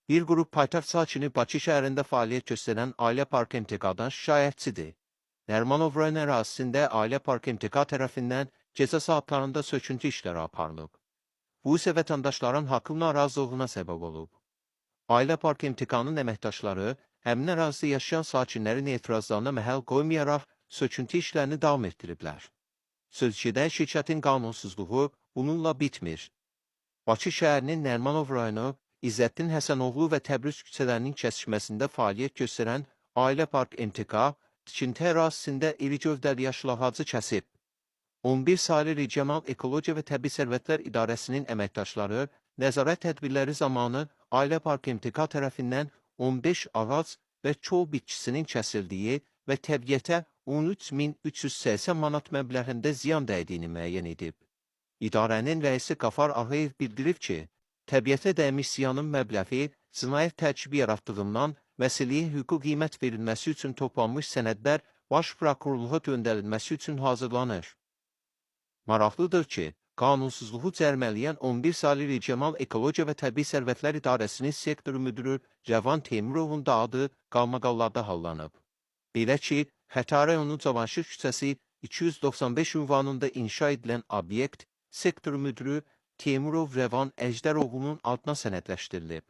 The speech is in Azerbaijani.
Bir qrup paytaxt sakini Bakı şəhərində fəaliyyət göstərən Ailə Park MTK-dan şikayətçidir. Nərimanov rayon ərazisində Ailə Park MTK tərəfindən gecə saatlarında söküntü işləri aparılıb. Bu isə vətəndaşların haqlı narazılığına səbəb olub. Ailə Park MTK-nın əməkdaşları həmin ərazidə yaşayan sakinlərin etirazlarına məhəl qoymayaraq söküntü işlərini davam etdiriblər. Sözügedən şirkətin qanunsuzluğu bununla bitmir. Bakı şəhərinin Nərimanov rayonu İzzətdin Həsənoğlu və Təbriz küçələrinin kəsişməsində fəaliyyət göstərən Ailə Park MTK tikinti ərazisində iri gövdəli yaşıl ağacı kəsib. 11 saylı Regional Ekologiya və Təbii Sərvətlər İdarəsinin əməkdaşları nəzarət tədbirləri zamanı Ailə Park MTK tərəfindən 15 ağac və kol bitkisinin kəsildiyi və təbiətə 13.380 manat məbləğində ziyan dəydiyini müəyyən edib. İdarənin rəisi Qafar Ağayev bildirib ki, təbiətə dəymiş ziyanın məbləği cinayət tərkibi yaratdığından məsələyə hüquqi qiymət verilməsi üçün toplanmış sənədlər baş prokurorluğa göndərilməsi üçün hazırlanır. Maraqlıdır ki, qanunsuzluğu cərmələyən 11 saylı Regional Ekologiya və Təbii Sərvətlər İdarəsinin sektor müdürü Rəvan Teymurovun da adı qalmaqallarda hallanıb. Belə ki, Xətai rayonu Cavanşir küçəsi 295 ünvanında inşa edilən obyekt sektor müdürü Teymurov Rəvan Əjdəroğlunun adına sənədləşdirilib.